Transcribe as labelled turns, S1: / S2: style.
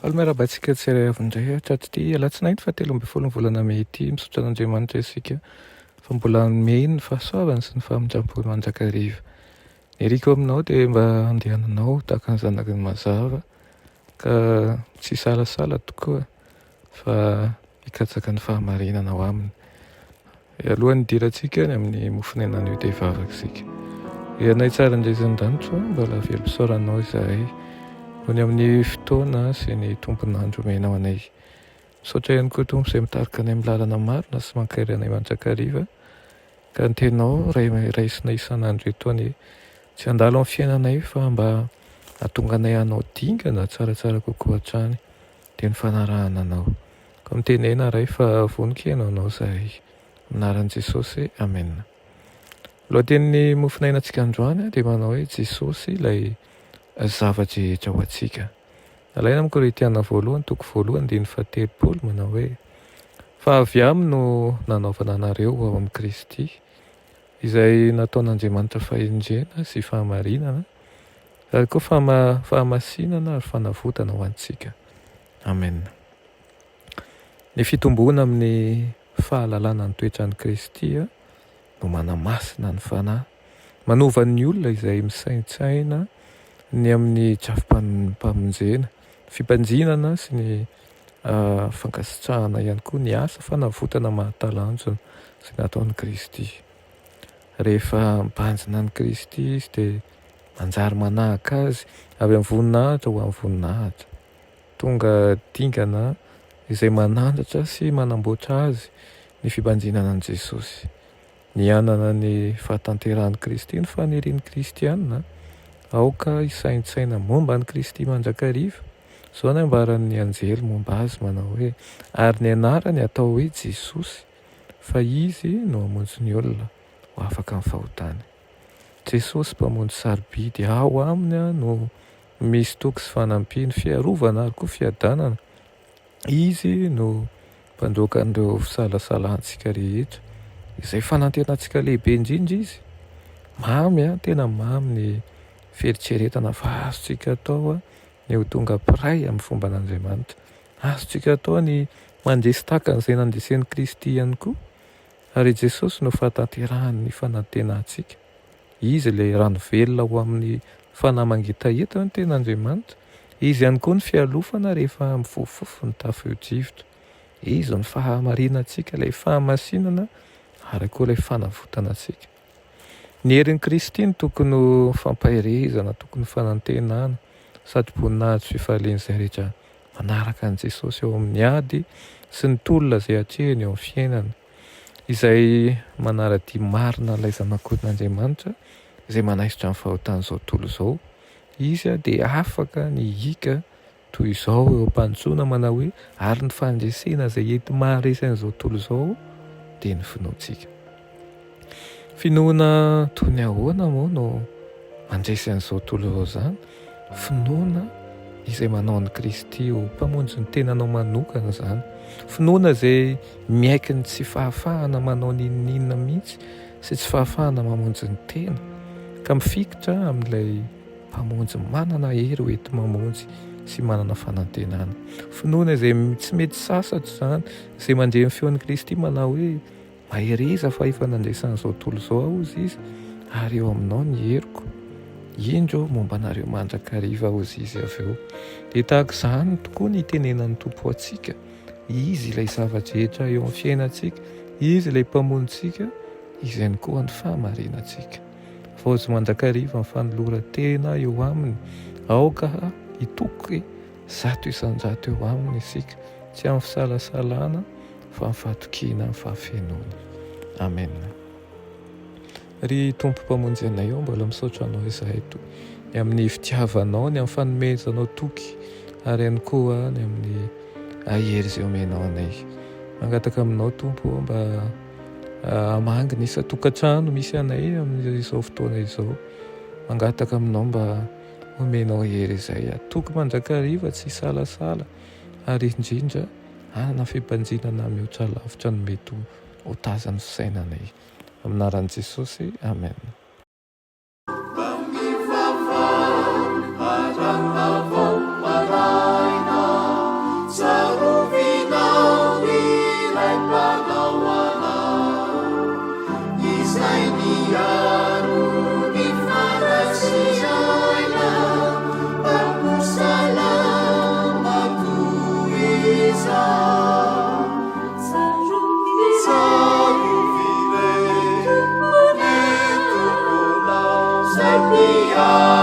S1: Alomerabantsika tsirairay avindray tratrity alatsinainy fa 13 volana May ity misaotra an'Andriamanitra isika fa mbola May ny fahasoavany sy ny fahamindrampony manjakariva. Ny eriko aminao dia mba andehananao tahaka ny zanaky ny mazava ka tsy salasala tokoa fa hikatsaka ny fahamarinana ao aminy. Alohan'ny dirantsika ny amin'ny mofonenan'io dia hivavaka isika. Ianay tsara indray-zandanitro mbola velobesaoranao izahay ho ny amin'ny fotoana sy ny tompon'andro omenao anay. Misaotra ihany koa tompo izay mitarika anay amin'ny lalana marina sy mankairy anay mandrakariva ka ny tenao raisina isan'andro eto any tsy handalo amin'ny fiainanay fa mba hahatonga anay hanao dingana tsaratsara kokoa hatrany dia ny fanarahana anao. Ka mitenena ray fa vonika ianao anao izahay. Anaran'i Jesosy, amen. Lohatenin'ny mofinainantsika androany dia manao hoe Jesosy ilay zava-drehetra ho antsika. Alaina amin'ny Korintiana 1:7 manao hoe fa avy aminy no nanaovana anareo ao amin'ny Kristy izay nataon'Andriamanitra fahendrena sy fahamarinana ary koa fahamasinana ary fanavotana ho antsika. Amen. Ny fitombona amin'ny fahalalana ny toetran'i Kristy no manamasina ny fanahy, manova ny olona izay misaintsaina ny amin'ny drafi-pamonjena, fimpanjinana sy ny fankasitrahana ihany koa ny asa fanavotana mahatalanjona sy nataon'i Kristy. Rehefa mibanjina ny Kristy izy dia manjary manahaka azy avy amin'ny voninahitra ho amin'ny voninahitra. Tonga dingana izay manandratra sy manamboatra azy ny fibanjinana an'i Jesosy. Ny anana ny fahatanteran'i Kristy ny fanirian'ny kristianina aoka hisaintsaina momba ny Kristy mandrakariva. Zao ny ambaran'ny anjely momba azy manao hoe ary ny anarany atao hoe Jesosy fa izy no hamonjy ny olona ho afaka amin'ny fahotany. Jesosy mpamonjy sarobidy ao aminy no misy toky sy fanampiany fiarovana ary koa fiadanana. Izy no mpandroaka an'ireo fisalasalantsika rehetra izay fanantenantsika lehibe indrindra izy. Mamy tena mamy ny fieritreretana fa azontsika atao ny ho tonga piray amin'ny fomba an'Andriamanitra. Azontsika atao ny mandresy tahaka an'izay nandresen'i Kristy ihany koa. Ary Jesosy no fahatanterahany ny fanantenantsika. Izy ilay rano velona ho amin'ny fanahy mangetaeta ny ten'Andriamanitra. Izy ihany koa ny fialofana rehefa mifofofo ny tafio-drivotra. Izy ny fahamarinantsika, ilay fahamasinana ary koa ilay fanavotana antsika. Ny herin'i Kristy ny tokony ho fampahirezana, tokony fanantenana sady voninahitra fifalian'izay rehetra manaraka an'i Jesosy eo amin'ny ady sy ny tolona izay hatrehany eo amin'ny fiainana. Izay manara-dia marina ilay zanak'Andriamanitra izay manaisotra amin'ny fahotan'izao tontolo izao. Izy dia afaka ny hika toy izao eo am-pandrosoana manao hoe ary ny fandresena izay enti maharesan'izao tontolo izao dia ny finoantsika. Finoana toy ny ahoana moa no mandresy an'izao tontolo izao izany? Finoana izay manao an'i Kristy ho mpamonjy ny tenanao manokana izany. Finoana izay miaiky ny tsy fahafahana manao n'inona mihitsy sy tsy fahafahana mamonjy ny tena ka mifikitra amin'ilay mpamonjy manana hery ho ety mamonjy sy manana fanantenana. Finoana izay tsy mety sasatra izany, izay mandre ny feon'i Kristy manao hoe mahireza fa efa nandresan'izao tontolo izao aho izy ary eo aminao ny heriko. Indro momba anareo mandrakariva hozy izy avy eo. Dia tahaka izany tokoa ny tenenan'ny Tompo antsika. Izy ilay zava-drehetra eo amin'ny fiainantsika, izy ilay mpamonjitsika, izy ihany koa ny fahamarinantsika. Vaozy mandrakariva ny fanoloran-tena eo aminy, aoka hitoky 100 isan-jato eo aminy isika, tsy amin'ny fisalasalana fa amin'ny fahatokiana amin'ny fahafenoana. Amen. Ry Tompo mpamonjy anay eo mbola misaotra anao izahay toy ny amin'ny fitiavanao, ny amin'ny fanomezanao toky ary ihany koa ny amin'ny ahery izay omenao anay. Mangataka aminao Tompo mba hamangy ny isa-tokantrano misy anay amin'izao fotoana izao. Mangataka aminao mba omenao hery izay atoky mandrakariva tsy salasala ary indrindra anana fimpanjinana mihoatra lavitra no mety ho tazan'ny fisainanay. Aminaran'i Jesosy, amen.
S2: Savior.